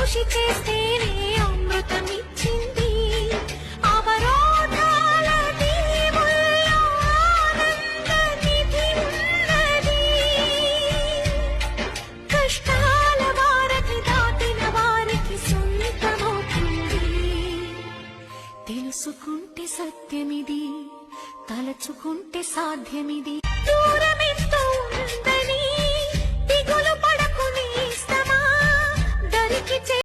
కృషి చేస్తేనే అమృతమిచ్చింది. అవరోధాల దీవుల్లో ఆనంద నిధి ఉన్నది. కష్టాల వారధి దాటిన వారికి సొంతమవుతుంది. తెలుసుకుంటే సత్యమిది, తలచుకుంటే సాధ్యమిది. దూరమే